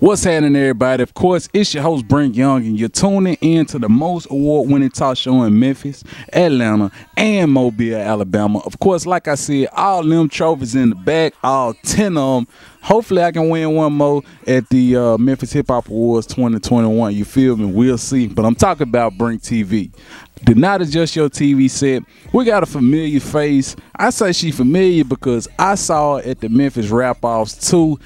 What's happening, everybody? Of course, it's your host, Brink Young, and you're tuning in to the most award-winning talk show in Memphis, Atlanta, and Mobile, Alabama. Of course, like I said, all them trophies in the back, all 10 of them. Hopefully, I can win one more at the Memphis Hip Hop Awards 2021. You feel me? We'll see. But I'm talking about BrinkTV. Do not adjust your TV set. We got a familiar face. I say she familiar because I saw her at the Memphis Rap-Offs too.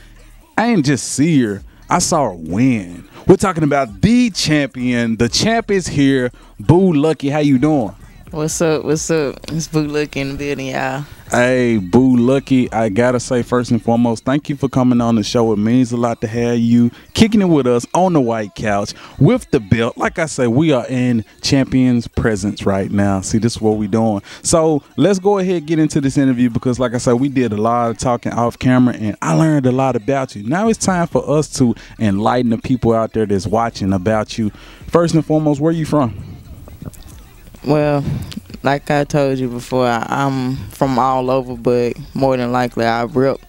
I ain't just see her. I saw her win. We're talking about the champion. The champ is here. Boo Lucky, how you doing? What's up? What's up? It's Boo Lucky in the building, y'all. Hey, Boo Lucky, I gotta say first and foremost, thank you for coming on the show. It means a lot to have you kicking it with us on the white couch with the belt. Like I say, we are in champion's presence right now. See, this is what we doing. So let's go ahead and get into this interview because, like I said, we did a lot of talking off camera and I learned a lot about you. Now it's time for us to enlighten the people out there that's watching about you. First and foremost, where you from? Well, like I told you before, I'm from all over, but more than likely I rep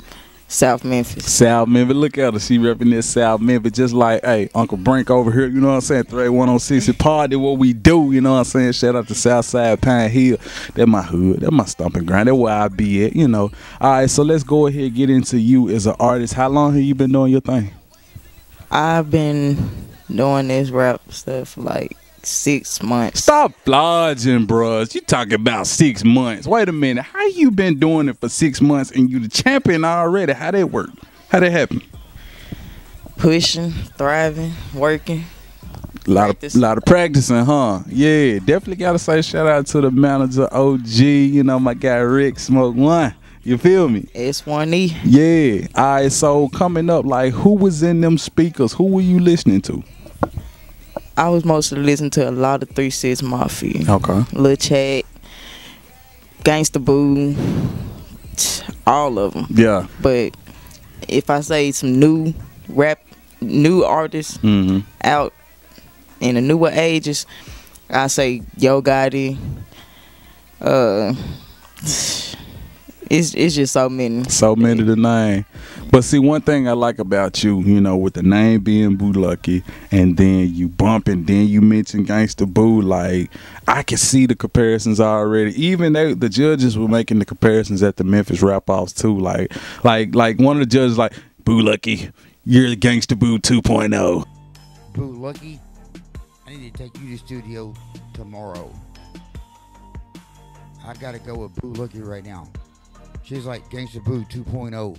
South Memphis. South Memphis, look at her. She repping this South Memphis just like, hey, Uncle Brink over here, you know what I'm saying? 3106, party what we do, you know what I'm saying? Shout out to Southside Pine Hill. That's my hood. That's my stomping ground. That's where I be at, you know. All right, so let's go ahead and get into you as an artist. How long have you been doing your thing? I've been doing this rap stuff for like 6 months. Stop lodging, bros. You talking about 6 months. Wait a minute. How you been doing it for 6 months and you the champion already? How that work? How that happen? Pushing, thriving, working. A lot of practicing, huh? Yeah, definitely gotta say shout out to the manager, OG, you know, my guy Rick, Smoke One. You feel me? S1E. Yeah. All right, so coming up, like, who was in them speakers? Who were you listening to? I was mostly listening to a lot of 3 6 Mafia. Okay. Lil Chad, Gangsta Boo, all of them. Yeah. But if I say some new artists out in the newer ages, I say Yo Gotti. It's just so many. So many to name. But see, one thing I like about you, you know, with the name being Boo Lucky, and then you bump, and then you mention Gangsta Boo, like, I can see the comparisons already. Even the judges were making the comparisons at the Memphis Rap-Offs too. Like one of the judges, like, Boo Lucky, you're the Gangsta Boo 2.0. Boo Lucky, I need to take you to the studio tomorrow. I gotta go with Boo Lucky right now. She's like Gangsta Boo 2.0.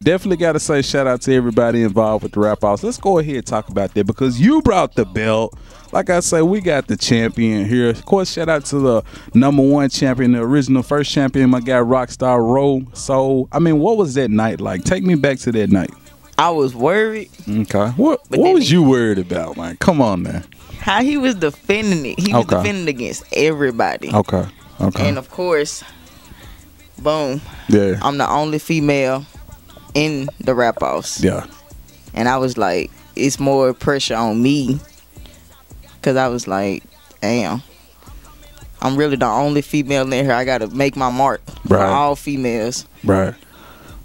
Definitely got to say shout out to everybody involved with the Rap-Offs. Let's go ahead and talk about that because you brought the belt. Like I say, we got the champion here. Of course, shout out to the #1 champion, the original first champion, my guy Rockstar Roll. So, I mean, what was that night like? Take me back to that night. I was worried. Okay. What was you worried about, man? Come on now. How he was defending it. He was defending against everybody. Okay. Okay. And, of course, boom. Yeah. I'm the only female in the Rap-Offs. Yeah. And I was like, it's more pressure on me because I was like, damn, I'm really the only female in here. I gotta make my mark for all females. Right.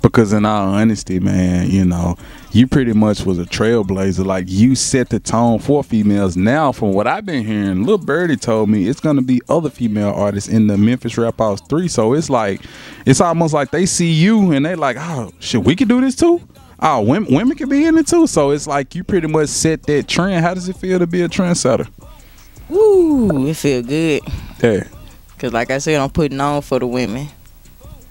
Because in all honesty, man, you know, you pretty much was a trailblazer. Like, you set the tone for females. Now, from what I've been hearing, Lil Birdie told me it's gonna be other female artists in the Memphis Rap-Offs 3. So it's like, it's almost like they see you and they like, oh shit, we can do this too. Oh, women can be in it too. So it's like you pretty much set that trend. How does it feel to be a trendsetter? Woo, it feel good. Yeah. Cause like I said, I'm putting on for the women.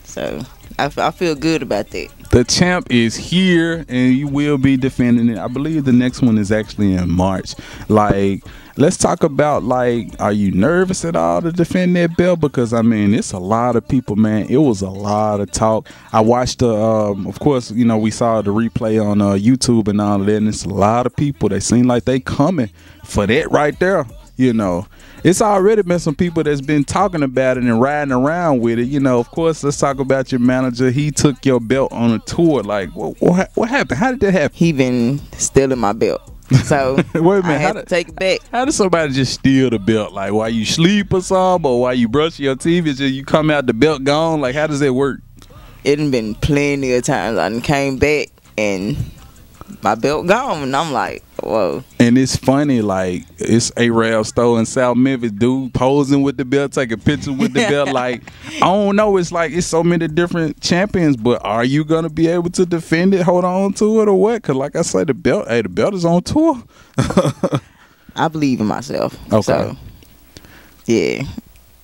So I feel good about that. The champ is here and you will be defending it. I believe the next one is actually in March. Like, let's talk about, like, are you nervous at all to defend that belt? Because, I mean, it's a lot of people, man. It was a lot of talk. I watched the, of course, you know, we saw the replay on YouTube and all of that, and it's a lot of people. They seem like they coming for that right there, you know. It's already been some people that's been talking about it and riding around with it. You know, of course, let's talk about your manager. He took your belt on a tour. Like, what happened? How did that happen? He been stealing my belt. So wait a minute, I had to take it back. How did somebody just steal the belt? Like, while you sleep or something, or while you brush your teeth, just you come out the belt gone? Like, how does that work? It done been plenty of times I done came back and my belt gone, and I'm like, whoa. And it's funny, like it's A-Rab store in South Memphis, dude posing with the belt, taking pictures with the belt. Like, I don't know, it's like it's so many different champions, but are you gonna be able to defend it, hold on to it, or what? Cause like I say, the belt is on tour. I believe in myself. Okay. So, yeah.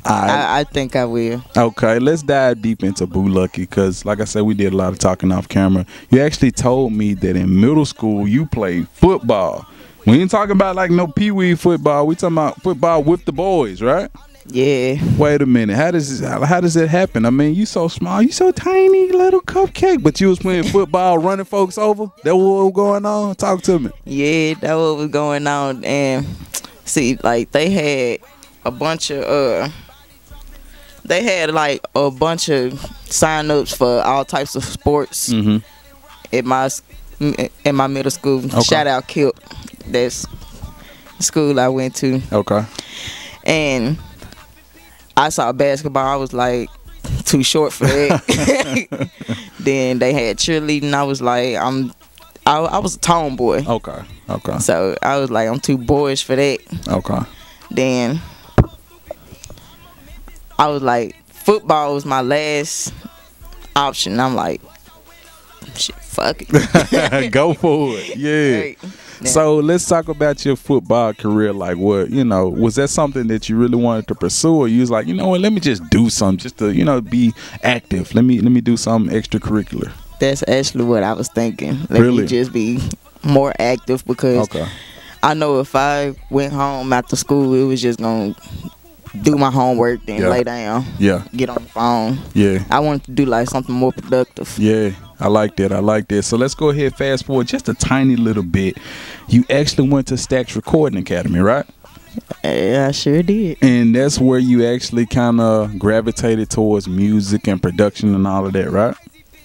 I think I will. Okay, let's dive deep into Boo Lucky, because like I said, we did a lot of talking off camera. You actually told me that in middle school you played football. We ain't talking about like no pee-wee football. We talking about football with the boys, right? Yeah. Wait a minute. How does that happen? I mean, you so small, you so tiny, little cupcake, but you was playing football, running folks over. That what was going on? Talk to me. Yeah, that what was going on. And see, like they had a bunch of sign-ups for all types of sports at my middle school. Okay. Shout out Kip. That's the school I went to. Okay. And I saw basketball. I was like too short for that. Then they had cheerleading. I was like, I was a tomboy. Okay. Okay. So I was like, I'm too boyish for that. Okay. Then I was like, football was my last option. I'm like, shit, fuck it. Go for it. Yeah. Right. So let's talk about your football career. Like, what, was that something that you really wanted to pursue, or you was like, you know what, let me just do something just to, be active. Let me do something extracurricular. That's actually what I was thinking. Let me just be more active, because I know if I went home after school, it was just going to do my homework, then lay down, get on the phone. Yeah, I wanted to do like something more productive. Yeah, I like that. So let's go ahead, fast forward just a tiny little bit. You actually went to Stax Recording Academy, right? Yeah, I sure did. And that's where you actually kind of gravitated towards music and production and all of that, right?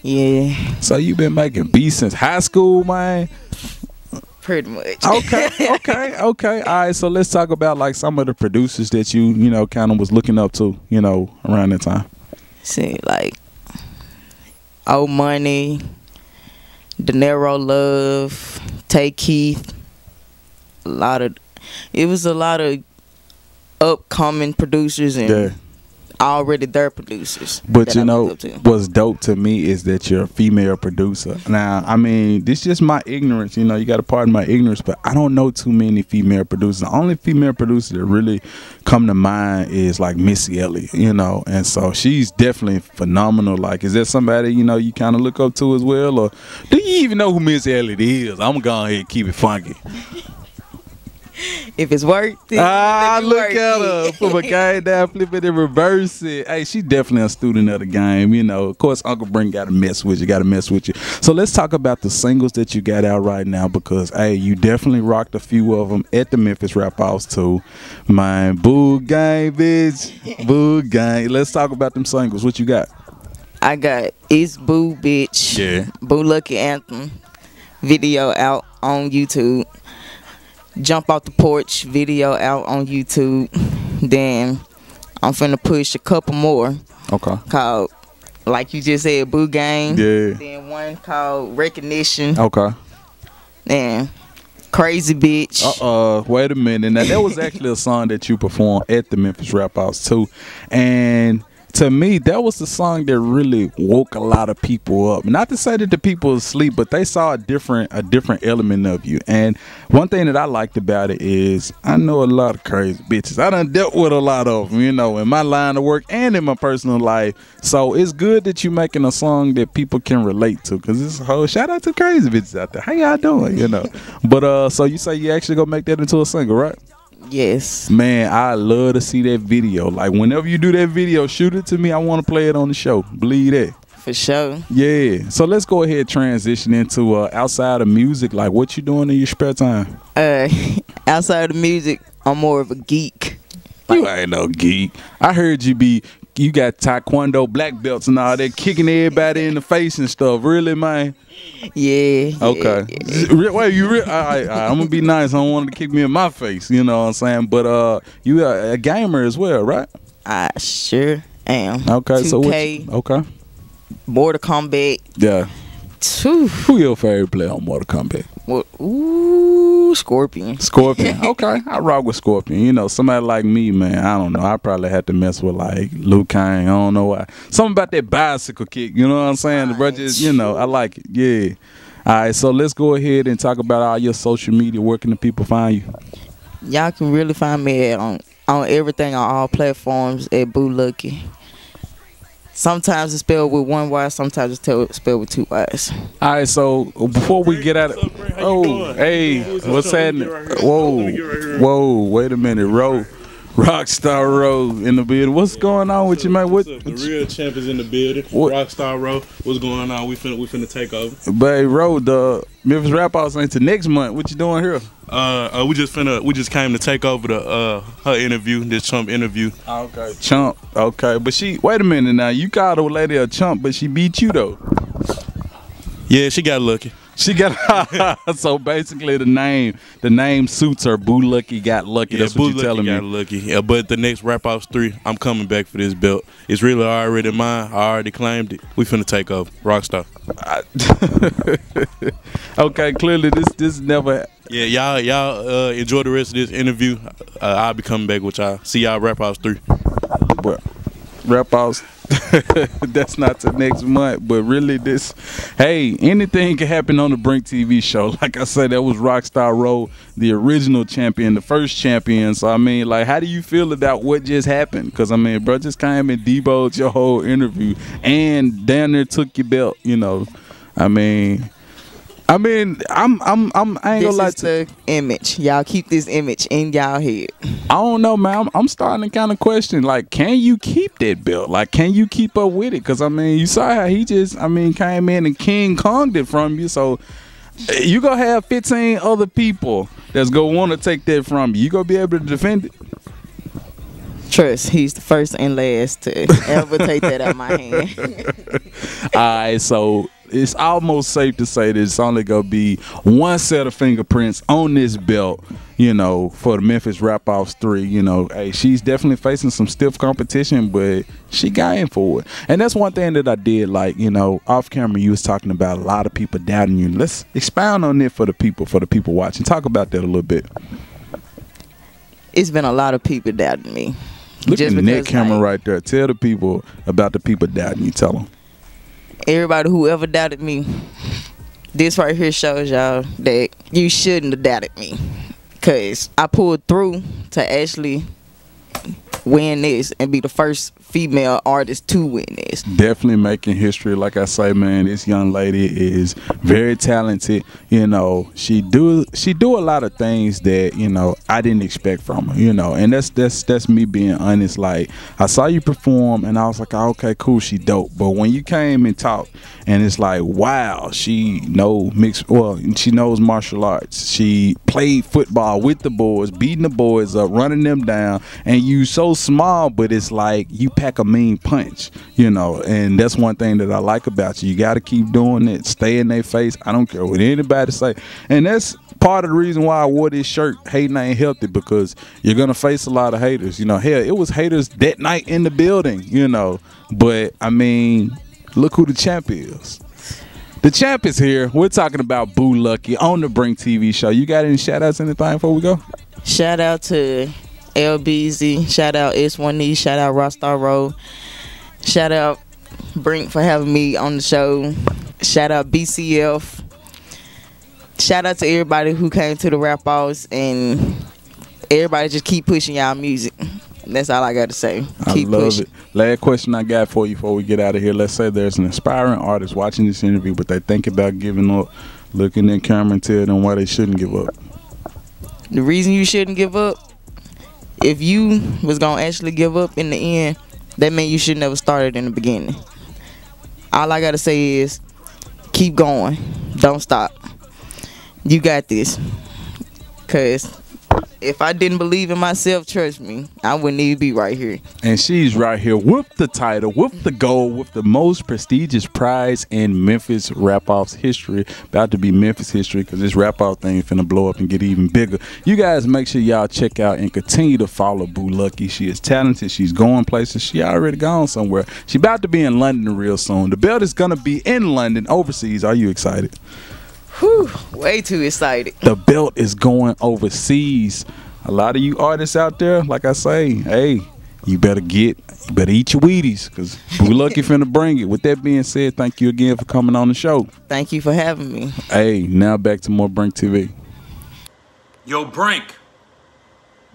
Yeah. So you've been making beats since high school, man? Pretty much. Okay. All right, so let's talk about like some of the producers that you kind of was looking up to, around that time. See, like Old Money, De Niro Love, Tay Keith. It was a lot of upcoming producers and already their producers. But what's dope to me is that you're a female producer. Now, I mean, this is just my ignorance. You got to pardon my ignorance, but I don't know too many female producers. The only female producer that really come to mind is like Missy Elliott, and so she's definitely phenomenal. Like, is that somebody you kind of look up to as well, or do you even know who Missy Elliott is? I'm gonna go ahead and keep it funky. If it's worth it. Look at her. Put my game down, flip it and reverse it. Hey, she definitely a student of the game. Of course, Uncle Brink got to mess with you. So let's talk about the singles that you got out right now, because, hey, you definitely rocked a few of them at the Memphis Rap House, too. Man, Boo Gang, bitch. Boo Gang. Let's talk about them singles. What you got? I got It's Boo, Bitch. Yeah. Boo Lucky Anthem. Video out on YouTube. Jump Off the Porch video out on YouTube. Then I'm finna push a couple more. Okay. Called, like you just said, Boo Gang. Yeah. Then one called Recognition. Okay. Then Crazy Bitch. Wait a minute. Now that was actually a song that you performed at the Memphis Rap House too, and to me, that was the song that really woke a lot of people up. Not to say that the people asleep, but they saw a different element of you. And one thing that I liked about it is I know a lot of crazy bitches. I done dealt with a lot of them, in my line of work and in my personal life. So it's good that you making a song that people can relate to, because it's a whole shout out to crazy bitches out there. How y'all doing, But so you say you actually gonna make that into a single, right? Yes. Man, I love to see that video. Like, whenever you do that video, shoot it to me. I want to play it on the show. Believe that. For sure. Yeah. So let's go ahead and transition into outside of music. Like, what you doing in your spare time? Outside of music, I'm more of a geek. You ain't no geek. I heard you got taekwondo black belts and all that, kicking everybody in the face and stuff. Really, man? Yeah. Okay. Yeah. Wait, I'm gonna be nice. I don't want to kick me in my face. You know what I'm saying? But you are a gamer as well, right? I sure am. Okay. 2K, okay. Mortal Kombat. Yeah. Who your favorite player on Mortal Kombat? What? Ooh, Scorpion. Scorpion. Okay, I rock with Scorpion. You know, somebody like me, man. I don't know. I probably had to mess with like Liu Kang. I don't know why. Something about that bicycle kick. You know what I'm saying? The bro just, you know, I like it. Yeah. All right, so let's go ahead and talk about all your social media. Where can the people find you? Y'all can really find me on everything on all platforms at Boo Lucky. Sometimes it's spelled with one Y, sometimes it's spelled with two Y's. All right, so before we get out of, hey, what's happening? Whoa, wait a minute, Rockstar Row in the building. What's going on with you, man? What? The real champ is in the building. Rockstar Row. What's going on? We finna take over. But Row, the Memphis Rap House ain't to next month. What you doing here? We just came to take over the her interview, this Chump interview. Okay, Chump. Okay, but wait a minute now. You called old lady a chump, but she beat you though. Yeah, she got lucky. She got so basically the name suits her. Boo Lucky got lucky. Yeah, that's what you're telling me. Got lucky. Yeah, but the next Rap House 3, I'm coming back for this belt. It's really already mine. I already claimed it. We finna take over. Rockstar. Okay, clearly this never. Yeah, y'all enjoy the rest of this interview. I'll be coming back with y'all. See y'all Rap House 3. But Rap House. That's not till next month, but really hey, anything can happen on the Brink TV show. Like I said, that was Rockstar Row, the original champion, the first champion. So I mean, like, how do you feel about what just happened? Because I mean, bro just came and debulged your whole interview and down there took your belt, you know. I mean, I ain't gonna lie to the image. Y'all keep this image in y'all head. I don't know, man. I'm starting to kind of question, like, can you keep that belt? Like, can you keep up with it? Because, I mean, you saw how he just, came in and King Kong'd it from you. So, you going to have 15 other people that's going to want to take that from you. You going to be able to defend it? Trust, he's the first and last to ever take that out of my hand. All right, so it's almost safe to say that it's only gonna be one set of fingerprints on this belt, you know, for the Memphis Rap House 3. You know, hey, she's definitely facing some stiff competition, but she got in for it. And that's one thing that I did like, you know, off camera you was talking about a lot of people doubting you. Let's expound on it for the people watching. Talk about that a little bit. It's been a lot of people doubting me. Look at the net camera right there. Tell the people about the people doubting you. Tell them. Everybody who ever doubted me, this right here shows y'all that you shouldn't have doubted me. Because I pulled through to actually win this and be the first female artist to win this. Definitely making history. Like I say, man, this young lady is very talented. You know, she do a lot of things that, you know, I didn't expect from her, you know, and that's me being honest. Like, I saw you perform and I was like, oh, okay, cool, she dope. But when you came and talked, and it's like, wow, she knows martial arts. She played football with the boys, beating the boys up, running them down, and you so small, but it's like you pack a mean punch, you know. And that's one thing that I like about you. You got to keep doing it. Stay in their face. I don't care what anybody say. And that's part of the reason why I wore this shirt, Hating Ain't Healthy, because you're gonna face a lot of haters. You know, hell, it was haters that night in the building, you know. But I mean, look who the champ is. The champ is here. We're talking about Boo Lucky on the Brink TV show. You got any shout outs, anything before we go? Shout out to LBZ, shout out S1E, shout out Rockstar Row, shout out Brink for having me on the show, shout out BCF, shout out to everybody who came to the Rap House, and everybody just keep pushing y'all music. That's all I got to say. Keep pushing. It. Last question I got for you before we get out of here. Let's say there's an aspiring artist watching this interview, but they think about giving up. Look in the camera and tell them why they shouldn't give up. The reason you shouldn't give up, if you was going to actually give up in the end, that means you should never started in the beginning. All I got to say is keep going. Don't stop. You got this. Because If I didn't believe in myself, trust me, I wouldn't even be right here. And she's right here with the title, with the gold, with the most prestigious prize in Memphis Rap-Off's history. About to be Memphis history, because this Rap-Off thing finna blow up and get even bigger. You guys make sure y'all check out and continue to follow Boo Lucky. She is talented. She's going places. She already gone somewhere. She about to be in London real soon. The belt is gonna be in London, overseas. Are you excited? Whew, way too excited. The belt is going overseas. A lot of you artists out there, like I say, hey, you better eat your Wheaties, because Boo Lucky finna bring it. With that being said, thank you again for coming on the show. Thank you for having me. Hey, now back to more Brink TV. Yo, Brink.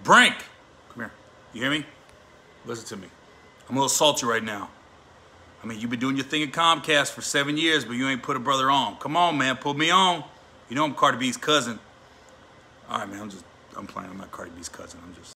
Brink. Come here. You hear me? Listen to me. I'm a little salty right now. I mean, you've been doing your thing at Comcast for 7 years, but you ain't put a brother on. Come on, man. Put me on. You know I'm Cardi B's cousin. All right, man. I'm playing. I'm not Cardi B's cousin. I'm just...